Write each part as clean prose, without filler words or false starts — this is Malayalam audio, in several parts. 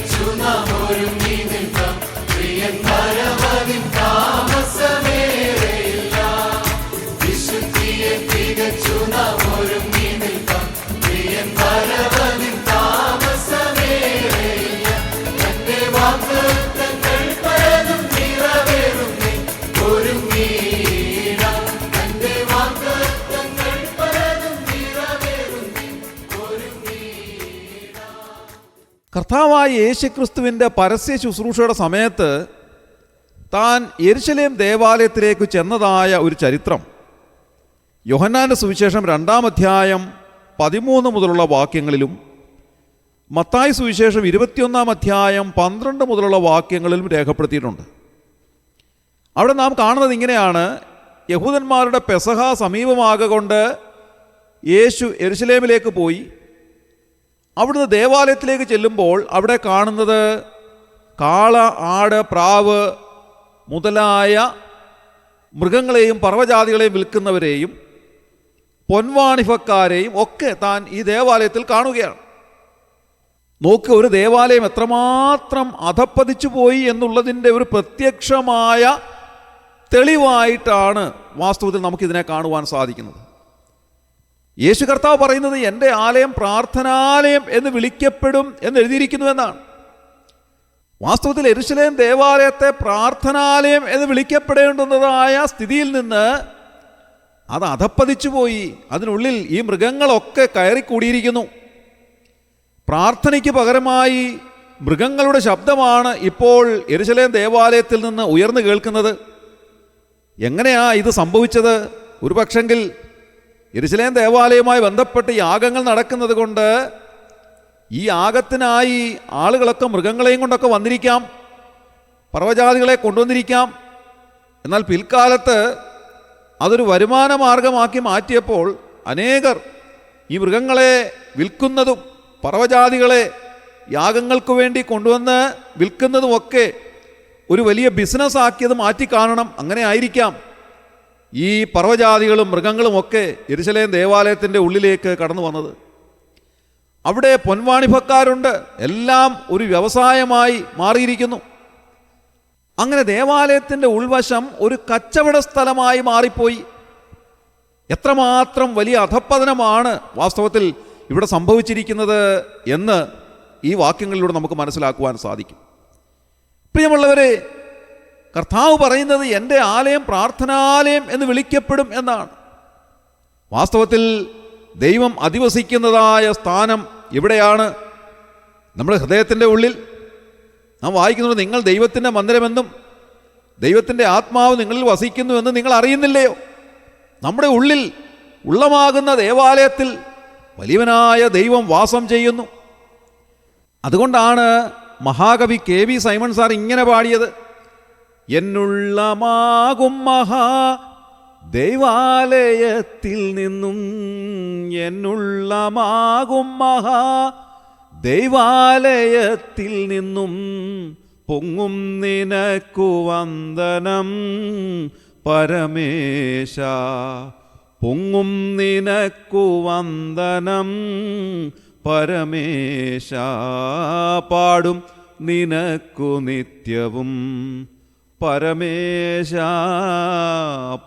തികച്ചു നാം ഒരുങ്ങി നിൽക്കാം. പ്രിയൻ വരവതിൻ താമസമേറെയില്ല. വിശുദ്ധിയെ തികച്ചു നാം ഒരുങ്ങി നിൽക്കാം. പ്രിയൻ വരവതിൻ താമസമേറെയില്ല. തന്റെ വാഗ്ദത്തങ്ങൾ പലതും നിറവേറുന്നേ ഒരുങ്ങിയിടാം. തന്റെ വാഗ്ദത്തങ്ങൾ പലതും നിറവേറുന്നേ ഒരുങ്ങിയിടാം. കർത്താവായ യേശുക്രിസ്തുവിൻ്റെ പരസ്യ ശുശ്രൂഷയുടെ സമയത്ത് താൻ യെരുശലേം ദേവാലയത്തിലേക്ക് ചെന്നതായ ഒരു ചരിത്രം യോഹന്നാന്റെ സുവിശേഷം 2-ാം അധ്യായം 13 മുതലുള്ള വാക്യങ്ങളിലും മത്തായി സുവിശേഷം 21-ാം അധ്യായം 12 മുതലുള്ള വാക്യങ്ങളിലും രേഖപ്പെടുത്തിയിട്ടുണ്ട്. അവിടെ നാം കാണുന്നത് ഇങ്ങനെയാണ്: യഹൂദന്മാരുടെ പെസഹ സമീപമാകൊണ്ട് യേശു യെരുശലേമിലേക്ക് പോയി. അവിടുന്ന് ദേവാലയത്തിലേക്ക് ചെല്ലുമ്പോൾ അവിടെ കാണുന്നത് കാള, ആട്, പ്രാവ് മുതലായ മൃഗങ്ങളെയും പറവജാതികളെയും വിൽക്കുന്നവരെയും പൊൻവാണിഭക്കാരെയും ഒക്കെ താൻ ഈ ദേവാലയത്തിൽ കാണുകയാണ്. നോക്ക്, ഒരു ദേവാലയം എത്രമാത്രം അധപ്പതിച്ചു പോയി എന്നുള്ളതിൻ്റെ ഒരു പ്രത്യക്ഷമായ തെളിവായിട്ടാണ് വാസ്തവത്തിൽ നമുക്കിതിനെ കാണുവാൻ സാധിക്കുന്നത്. യേശു കർത്താവ് പറയുന്നത് എൻ്റെ ആലയം പ്രാർത്ഥനാലയം എന്ന് വിളിക്കപ്പെടും എന്ന് എഴുതിയിരിക്കുന്നു എന്നാണ്. വാസ്തവത്തിൽ യെരുശലേം ദേവാലയത്തെ പ്രാർത്ഥനാലയം എന്ന് വിളിക്കപ്പെടേണ്ടുന്നതായ സ്ഥിതിയിൽ നിന്ന് അത് അധപ്പതിച്ചു പോയി. അതിനുള്ളിൽ ഈ മൃഗങ്ങളൊക്കെ കയറിക്കൂടിയിരിക്കുന്നു. പ്രാർത്ഥനയ്ക്ക് പകരമായി മൃഗങ്ങളുടെ ശബ്ദമാണ് ഇപ്പോൾ യെരുശലേം ദേവാലയത്തിൽ നിന്ന് ഉയർന്നു കേൾക്കുന്നത്. എങ്ങനെയാ ഇത് സംഭവിച്ചത്? ഒരു പക്ഷെങ്കിൽ യെരുശലേം ദേവാലയവുമായി ബന്ധപ്പെട്ട് യാഗങ്ങൾ നടക്കുന്നത് കൊണ്ട് ഈ യാഗത്തിനായി ആളുകളൊക്കെ മൃഗങ്ങളെയും കൊണ്ടൊക്കെ വന്നിരിക്കാം, പർവ്വജാതികളെ കൊണ്ടുവന്നിരിക്കാം. എന്നാൽ പിൽക്കാലത്ത് അതൊരു വരുമാന മാർഗമാക്കി മാറ്റിയപ്പോൾ അനേകർ ഈ മൃഗങ്ങളെ വിൽക്കുന്നതും പർവ്വജാതികളെ യാഗങ്ങൾക്ക് വേണ്ടി കൊണ്ടുവന്ന് വിൽക്കുന്നതുമൊക്കെ ഒരു വലിയ ബിസിനസ് ആക്കിയത് മാറ്റിക്കാണണം. അങ്ങനെ ആയിരിക്കാം ഈ പർവ്വജാതികളും മൃഗങ്ങളുമൊക്കെ യെരുശലേം ദേവാലയത്തിൻ്റെ ഉള്ളിലേക്ക് കടന്നു വന്നത്. അവിടെ പൊൻവാണിഭക്കാരുണ്ട്. എല്ലാം ഒരു വ്യവസായമായി മാറിയിരിക്കുന്നു. അങ്ങനെ ദേവാലയത്തിൻ്റെ ഉൾവശം ഒരു കച്ചവട സ്ഥലമായി മാറിപ്പോയി. എത്രമാത്രം വലിയ അധപ്പതനമാണ് വാസ്തവത്തിൽ ഇവിടെ സംഭവിച്ചിരിക്കുന്നത് എന്ന് ഈ വാക്യങ്ങളിലൂടെ നമുക്ക് മനസ്സിലാക്കുവാൻ സാധിക്കും. പ്രിയമുള്ളവരെ, കർത്താവ് പറയുന്നത് എൻ്റെ ആലയം പ്രാർത്ഥനാലയം എന്ന് വിളിക്കപ്പെടും എന്നാണ്. വാസ്തവത്തിൽ ദൈവം അധിവസിക്കുന്നതായ സ്ഥാനം എവിടെയാണ്? നമ്മുടെ ഹൃദയത്തിൻ്റെ ഉള്ളിൽ. നാം വായിക്കുന്നത്, നിങ്ങൾ ദൈവത്തിൻ്റെ മന്ദിരമെന്നും ദൈവത്തിൻ്റെ ആത്മാവ് നിങ്ങളിൽ വസിക്കുന്നുവെന്ന് നിങ്ങൾ അറിയുന്നില്ലയോ? നമ്മുടെ ഉള്ളിൽ ഉള്ളമാകുന്ന ദേവാലയത്തിൽ വലിയവനായ ദൈവം വാസം ചെയ്യുന്നു. അതുകൊണ്ടാണ് മഹാകവി KV സൈമൺ സാർ ഇങ്ങനെ പാടിയത്: എന്നുള്ളമാകും മഹാ ദൈവാലയത്തിൽ നിന്നും, എന്നുള്ളമാകും മഹാ ദൈവാലയത്തിൽ നിന്നും പൊങ്ങും നിനക്കു വന്ദനം പരമേശ, പൊങ്ങും നിനക്കു വന്ദനം പരമേശ, പാടും നിനക്കു നിത്യവും പരമേശ,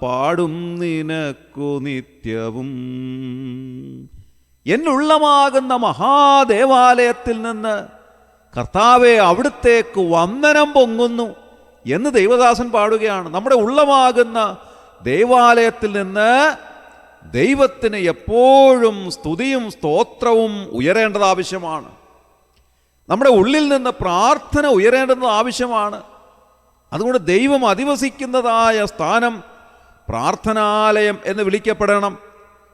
പാടും നിനക്കു നിത്യവും. എന്നുള്ളമാകുന്ന മഹാദേവാലയത്തിൽ നിന്ന് കർത്താവെ അവിടുത്തേക്ക് വന്ദനം പൊങ്ങുന്നു എന്ന് ദൈവദാസൻ പാടുകയാണ്. നമ്മുടെ ഉള്ളമാകുന്ന ദേവാലയത്തിൽ നിന്ന് ദൈവത്തിന് എപ്പോഴും സ്തുതിയും സ്തോത്രവും ഉയരേണ്ടത് ആവശ്യമാണ്. നമ്മുടെ ഉള്ളിൽ നിന്ന് പ്രാർത്ഥന ഉയരേണ്ടത് ആവശ്യമാണ്. അതുകൊണ്ട് ദൈവം അധിവസിക്കുന്നതായ സ്ഥാനം പ്രാർത്ഥനാലയം എന്ന് വിളിക്കപ്പെടണം.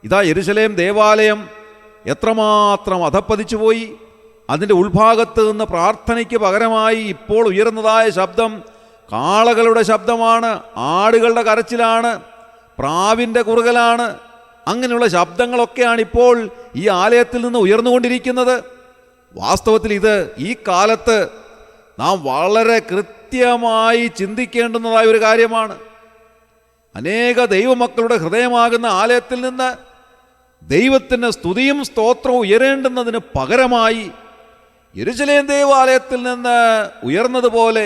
ഇതാ യെരുശലേം ദേവാലയം എത്രമാത്രം അധപ്പതിച്ചു പോയി. അതിൻ്റെ ഉൾഭാഗത്ത് നിന്ന് പ്രാർത്ഥനയ്ക്ക് പകരമായി ഇപ്പോൾ ഉയർന്നതായ ശബ്ദം കാളകളുടെ ശബ്ദമാണ്, ആടുകളുടെ കരച്ചിലാണ്, പ്രാവിൻ്റെ കുറുകലാണ്. അങ്ങനെയുള്ള ശബ്ദങ്ങളൊക്കെയാണ് ഇപ്പോൾ ഈ ആലയത്തിൽ നിന്ന് ഉയർന്നുകൊണ്ടിരിക്കുന്നത്. വാസ്തവത്തിൽ ഇത് ഈ കാലത്ത് നാം വളരെ കൃത്യമായി ചിന്തിക്കേണ്ടുന്നതായ ഒരു കാര്യമാണ്. അനേക ദൈവമക്കളുടെ ഹൃദയമാകുന്ന ആലയത്തിൽ നിന്ന് ദൈവത്തിന് സ്തുതിയും സ്തോത്രവും ഉയരേണ്ടുന്നതിന് പകരമായി യെരൂശലേം ദേവാലയത്തിൽ നിന്ന് ഉയർന്നതുപോലെ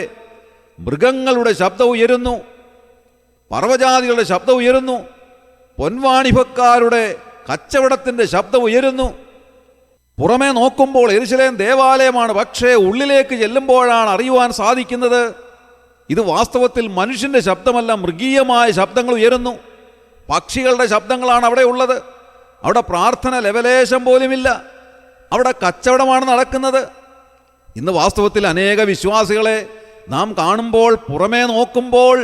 മൃഗങ്ങളുടെ ശബ്ദം ഉയരുന്നു, പർവ്വജാതികളുടെ ശബ്ദം ഉയരുന്നു, പൊൻവാണിഭക്കാരുടെ കച്ചവടത്തിൻ്റെ ശബ്ദം ഉയരുന്നു. പുറമേ നോക്കുമ്പോൾ യെരൂശലേം ദേവാലയമാണ്, പക്ഷേ ഉള്ളിലേക്ക് ചെല്ലുമ്പോഴാണ് അറിയുവാൻ സാധിക്കുന്നത് ഇത് വാസ്തവത്തിൽ മനുഷ്യൻ്റെ ശബ്ദമല്ല, മൃഗീയമായ ശബ്ദങ്ങൾ ഉയരുന്നു. പക്ഷികളുടെ ശബ്ദങ്ങളാണ് അവിടെ ഉള്ളത്. അവിടെ പ്രാർത്ഥന ലെവലേശം പോലുമില്ല. അവിടെ കച്ചവടമാണ് നടക്കുന്നത്. ഇന്ന് വാസ്തവത്തിൽ അനേക വിശ്വാസികളെ നാം കാണുമ്പോൾ പുറമേ നോക്കുമ്പോൾ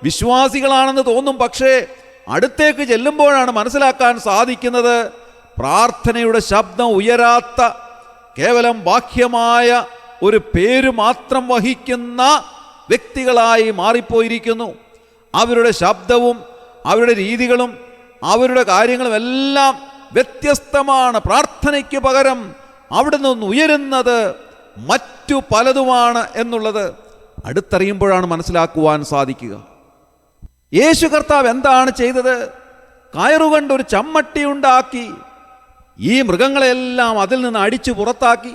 വിശ്വാസികളാണെന്ന് തോന്നും, പക്ഷേ അടുത്തേക്ക് ചെല്ലുമ്പോഴാണ് മനസ്സിലാക്കാൻ സാധിക്കുന്നത് പ്രാർത്ഥനയുടെ ശബ്ദം ഉയരാത്ത, കേവലം ബാഹ്യമായ ഒരു പേര് മാത്രം വഹിക്കുന്ന വ്യക്തികളായി മാറിപ്പോയിരിക്കുന്നു. അവരുടെ ശബ്ദവും അവരുടെ രീതികളും അവരുടെ കാര്യങ്ങളും എല്ലാം വ്യത്യസ്തമാണ്. പ്രാർത്ഥനയ്ക്ക് പകരം അവിടെ നിന്ന് ഉയരുന്നത് മറ്റു പലതുമാണ് എന്നുള്ളത് അടുത്തറിയുമ്പോഴാണ് മനസ്സിലാക്കുവാൻ സാധിക്കുക. യേശു കർത്താവ് എന്താണ് ചെയ്തത്? കയറുകൊണ്ട് ഒരു ചമ്മട്ടി ഉണ്ടാക്കി ഈ മൃഗങ്ങളെല്ലാം അതിൽ നിന്ന് അടിച്ചു പുറത്താക്കി.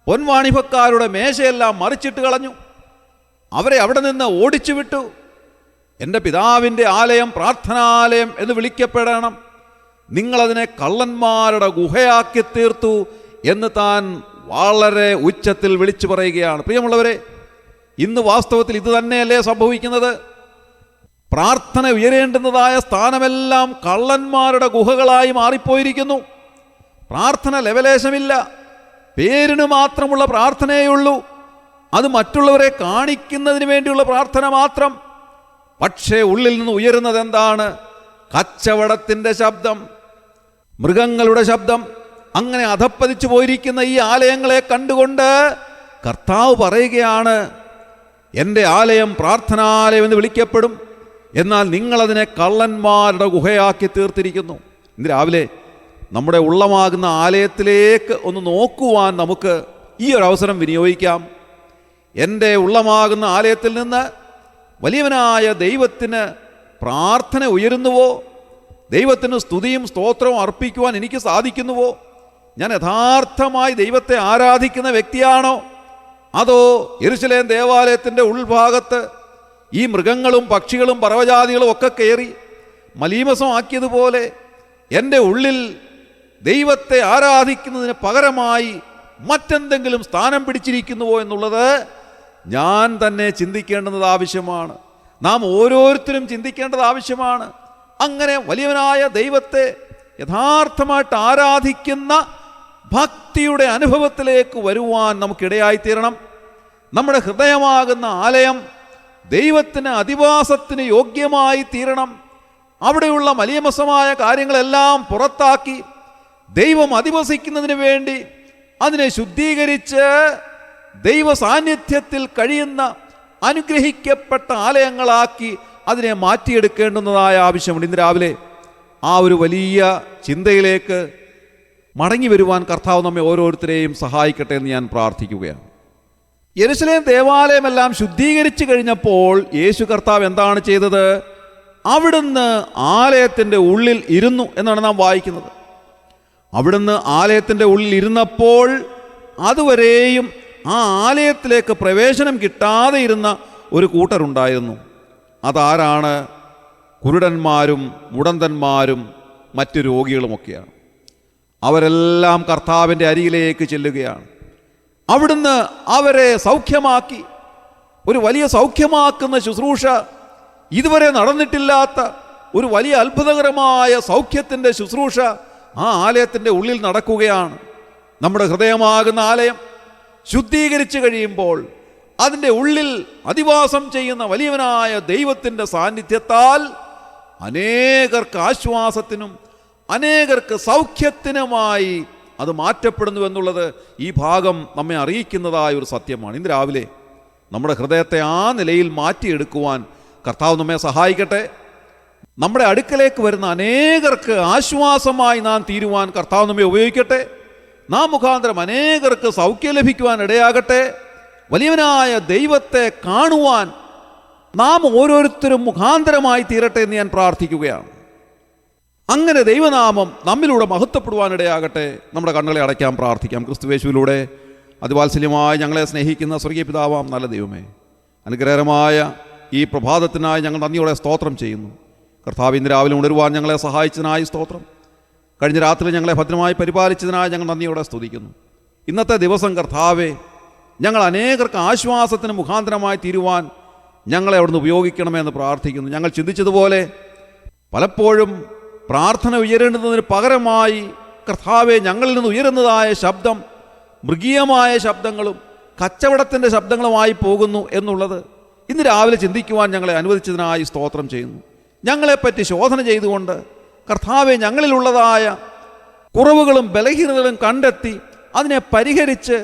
പൊൻവാണിഭക്കാരുടെ മേശയെല്ലാം മറിച്ചിട്ട് കളഞ്ഞു. അവരെ അവിടെ നിന്ന് ഓടിച്ചു വിട്ടു. എൻ്റെ പിതാവിൻ്റെ ആലയം പ്രാർത്ഥനാലയം എന്ന് വിളിക്കപ്പെടണം, നിങ്ങളതിനെ കള്ളന്മാരുടെ ഗുഹയാക്കി തീർത്തു എന്ന് താൻ വളരെ ഉച്ചത്തിൽ വിളിച്ചു പറയുകയാണ്. പ്രിയമുള്ളവരെ, ഇന്ന് വാസ്തവത്തിൽ ഇത് തന്നെയല്ലേ സംഭവിക്കുന്നത്? പ്രാർത്ഥന ഉയരേണ്ടുന്നതായ സ്ഥാനമെല്ലാം കള്ളന്മാരുടെ ഗുഹകളായി മാറിപ്പോയിരിക്കുന്നു. പ്രാർത്ഥന ലെവലേശമില്ല, പേരിന് മാത്രമുള്ള പ്രാർത്ഥനയുള്ളൂ. അത് മറ്റുള്ളവരെ കാണിക്കുന്നതിന് വേണ്ടിയുള്ള പ്രാർത്ഥന മാത്രം. പക്ഷേ ഉള്ളിൽ നിന്ന് ഉയരുന്നത് എന്താണ്? കച്ചവടത്തിൻ്റെ ശബ്ദം, മൃഗങ്ങളുടെ ശബ്ദം. അങ്ങനെ അധപ്പതിച്ചു പോയിരിക്കുന്ന ഈ ആലയങ്ങളെ കണ്ടുകൊണ്ട് കർത്താവ് പറയുകയാണ്, എൻ്റെ ആലയം പ്രാർത്ഥനാലയം എന്ന് വിളിക്കപ്പെടും, എന്നാൽ നിങ്ങളതിനെ കള്ളന്മാരുടെ ഗുഹയാക്കി തീർത്തിരിക്കുന്നു. ഇന്ന് രാവിലെ നമ്മുടെ ഉള്ളമാകുന്ന ആലയത്തിലേക്ക് ഒന്ന് നോക്കുവാൻ നമുക്ക് ഈ ഒരു അവസരം വിനിയോഗിക്കാം. എൻ്റെ ഉള്ളമാകുന്ന ആലയത്തിൽ നിന്ന് വലിയവനായ ദൈവത്തിന് പ്രാർത്ഥന ഉയരുന്നുവോ? ദൈവത്തിന് സ്തുതിയും സ്തോത്രവും അർപ്പിക്കുവാൻ എനിക്ക് സാധിക്കുന്നുവോ? ഞാൻ യഥാർത്ഥമായി ദൈവത്തെ ആരാധിക്കുന്ന വ്യക്തിയാണോ? അതോ യെരൂശലേം ദേവാലയത്തിൻ്റെ ഉൾഭാഗത്ത് ഈ മൃഗങ്ങളും പക്ഷികളും പർവ്വജാതികളും ഒക്കെ കയറി മലീമസമാക്കിയതുപോലെ എൻ്റെ ഉള്ളിൽ ദൈവത്തെ ആരാധിക്കുന്നതിന് പകരമായി മറ്റെന്തെങ്കിലും സ്ഥാനം പിടിച്ചിരിക്കുന്നുവോ എന്നുള്ളത് ഞാൻ തന്നെ ചിന്തിക്കേണ്ടുന്നത് ആവശ്യമാണ്. നാം ഓരോരുത്തരും ചിന്തിക്കേണ്ടത് ആവശ്യമാണ്. അങ്ങനെ വലിയവനായ ദൈവത്തെ യഥാർത്ഥമായിട്ട് ആരാധിക്കുന്ന ഭക്തിയുടെ അനുഭവത്തിലേക്ക് വരുവാൻ നമുക്കിടയായിത്തീരണം. നമ്മുടെ ഹൃദയമാകുന്ന ആലയം ദൈവത്തിന് അധിവാസത്തിന് യോഗ്യമായി തീരണം. അവിടെയുള്ള മലീമസമായ കാര്യങ്ങളെല്ലാം പുറത്താക്കി ദൈവം അധിവസിക്കുന്നതിന് വേണ്ടി അതിനെ ശുദ്ധീകരിച്ച് ദൈവ സാന്നിധ്യത്തിൽ കഴിയുന്ന അനുഗ്രഹിക്കപ്പെട്ട ആലയങ്ങളാക്കി അതിനെ മാറ്റിയെടുക്കേണ്ടുന്നതായ ആവശ്യമുണ്ട്. ഇന്ന് രാവിലെ ആ ഒരു വലിയ ചിന്തയിലേക്ക് മടങ്ങി വരുവാൻ കർത്താവ് നമ്മെ ഓരോരുത്തരെയും സഹായിക്കട്ടെ എന്ന് ഞാൻ പ്രാർത്ഥിക്കുകയാണ്. യെരൂശലേം ദേവാലയമെല്ലാം ശുദ്ധീകരിച്ചു കഴിഞ്ഞപ്പോൾ യേശു കർത്താവ് എന്താണ് ചെയ്തത്? അവിടുന്ന് ആലയത്തിൻ്റെ ഉള്ളിൽ ഇരുന്നു എന്നാണ് നാം വായിക്കുന്നത്. അവിടുന്ന് ആലയത്തിൻ്റെ ഉള്ളിൽ ഇരുന്നപ്പോൾ അതുവരെയും ആ ആലയത്തിലേക്ക് പ്രവേശനം കിട്ടാതെ ഇരുന്ന ഒരു കൂട്ടരുണ്ടായിരുന്നു. അതാരാണ്? കുരുടന്മാരും മുടന്തന്മാരും മറ്റു രോഗികളുമൊക്കെയാണ്. അവരെല്ലാം കർത്താവിൻ്റെ അരികിലേക്ക് ചെല്ലുകയാണ്. അവിടുന്ന് അവരെ സൗഖ്യമാക്കി. ഒരു വലിയ സൗഖ്യമാക്കുന്ന ശുശ്രൂഷ, ഇതുവരെ നടന്നിട്ടില്ലാത്ത ഒരു വലിയ അത്ഭുതകരമായ സൗഖ്യത്തിൻ്റെ ശുശ്രൂഷ ആ ആലയത്തിൻ്റെ ഉള്ളിൽ നടക്കുകയാണ്. നമ്മുടെ ഹൃദയമാകുന്ന ആലയം ശുദ്ധീകരിച്ചു കഴിയുമ്പോൾ അതിൻ്റെ ഉള്ളിൽ അധിവാസം ചെയ്യുന്ന വലിയവനായ ദൈവത്തിൻ്റെ സാന്നിധ്യത്താൽ അനേകർക്ക് ആശ്വാസത്തിനും അനേകർക്ക് സൗഖ്യത്തിനുമായി അത് മാറ്റപ്പെടുന്നു എന്നുള്ളത് ഈ ഭാഗം നമ്മെ അറിയിക്കുന്നതായ ഒരു സത്യമാണ്. ഇന്ന് രാവിലെ നമ്മുടെ ഹൃദയത്തെ ആ നിലയിൽ മാറ്റിയെടുക്കുവാൻ കർത്താവ് നമ്മെ സഹായിക്കട്ടെ. നമ്മുടെ അടുക്കലേക്ക് വരുന്ന അനേകർക്ക് ആശ്വാസമായി നാം തീരുവാൻ കർത്താവ് നമ്മെ ഉപയോഗിക്കട്ടെ. നാം മുഖാന്തരം അനേകർക്ക് സൗഖ്യം ലഭിക്കുവാൻ ഇടയാകട്ടെ. വലിയവനായ ദൈവത്തെ കാണുവാൻ നാം ഓരോരുത്തരും മുഖാന്തരമായി തീരട്ടെ എന്ന് ഞാൻ പ്രാർത്ഥിക്കുകയാണ്. അങ്ങനെ ദൈവനാമം നമ്മിലൂടെ മഹത്വപ്പെടുവാനിടയാകട്ടെ. നമ്മുടെ കണ്ണുകളെ അടയ്ക്കാം, പ്രാർത്ഥിക്കാം. ക്രിസ്തുയേശുവിലൂടെ അതിവാത്സല്യമായി ഞങ്ങളെ സ്നേഹിക്കുന്ന സ്വർഗീയ പിതാവാം നല്ല ദൈവമേ, അനുഗ്രഹകരമായ ഈ പ്രഭാതത്തിനായി ഞങ്ങൾ നന്ദിയോടെ സ്തോത്രം ചെയ്യുന്നു. കർത്താവ്, ഇന്ന് രാവിലെ ഉണരുവാൻ ഞങ്ങളെ സഹായിച്ചതിനായി സ്തോത്രം. കഴിഞ്ഞ രാത്രി ഞങ്ങളെ ഭദ്രമായി പരിപാലിച്ചതിനായി ഞങ്ങൾ നന്ദിയോടെ സ്തുതിക്കുന്നു. ഇന്നത്തെ ദിവസം കർത്താവെ, ഞങ്ങൾ അനേകർക്ക് ആശ്വാസത്തിന് മുഖാന്തരമായി തീരുവാൻ ഞങ്ങളെ അവിടുന്ന് ഉപയോഗിക്കണമെന്ന് പ്രാർത്ഥിക്കുന്നു. ഞങ്ങൾ ചിന്തിച്ചതുപോലെ പലപ്പോഴും പ്രാർത്ഥന ഉയരേണ്ടുന്നതിന് പകരമായി കർത്താവെ, ഞങ്ങളിൽ നിന്ന് ഉയരുന്നതായ ശബ്ദം മൃഗീയമായ ശബ്ദങ്ങളും കച്ചവടത്തിൻ്റെ ശബ്ദങ്ങളുമായി പോകുന്നു എന്നുള്ളത് ഇന്ന് രാവിലെ ചിന്തിക്കുവാൻ ഞങ്ങളെ അനുവദിച്ചതിനായി സ്തോത്രം ചെയ്യുന്നു. ഞങ്ങളെപ്പറ്റി ശോധന ചെയ്തുകൊണ്ട് കർത്താവെ, ഞങ്ങളിലുള്ളതായ കുറവുകളും ബലഹീനതകളും കണ്ടെത്തി അതിനെ പരിഹരിച്ച്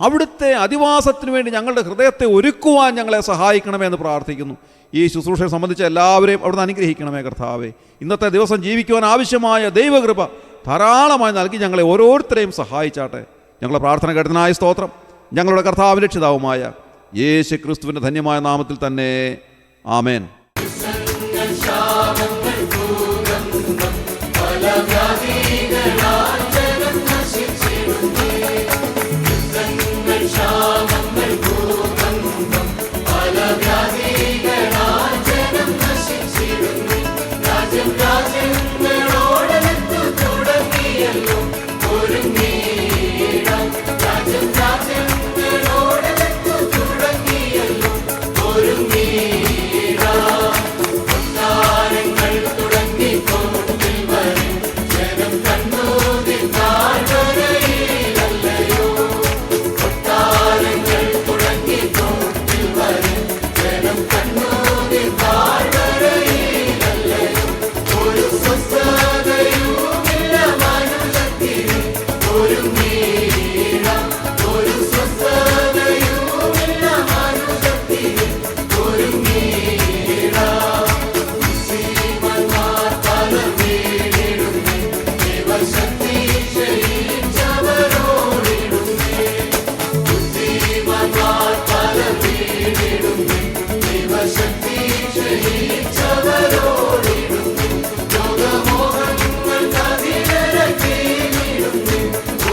അവിടുത്തെ അധിവാസത്തിന് വേണ്ടി ഞങ്ങളുടെ ഹൃദയത്തെ ഒരുക്കുവാൻ ഞങ്ങളെ സഹായിക്കണമെന്ന് പ്രാർത്ഥിക്കുന്നു. ഈ ശുശ്രൂഷയെ സംബന്ധിച്ച് എല്ലാവരെയും അവിടുന്ന് അനുഗ്രഹിക്കണമേ കർത്താവെ. ഇന്നത്തെ ദിവസം ജീവിക്കുവാൻ ആവശ്യമായ ദൈവകൃപ ധാരാളമായി നൽകി ഞങ്ങളെ ഓരോരുത്തരെയും സഹായിച്ചാട്ടെ. ഞങ്ങളുടെ പ്രാർത്ഥന കേട്ടതിനായ സ്തോത്രം. ഞങ്ങളുടെ കർത്താവിന്റെ രക്ഷിതാവുമായ യേശു ക്രിസ്തുവിൻ്റെ ധന്യമായ നാമത്തിൽ തന്നെ ആമേൻ.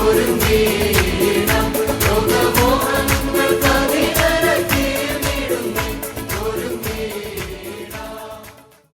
ോടും